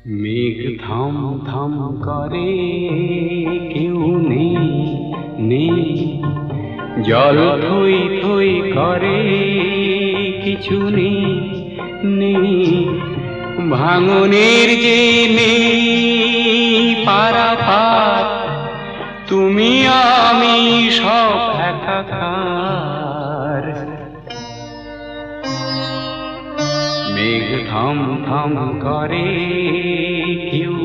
মেঘ থাম থাম করে কেউ নেই নেই, জল থই থই করে কিছু নেই নেই, ভাঙনের যে নেই পারাপার, তুমি আমি সব একাকার। মেঘ থাম থাম করে কেউ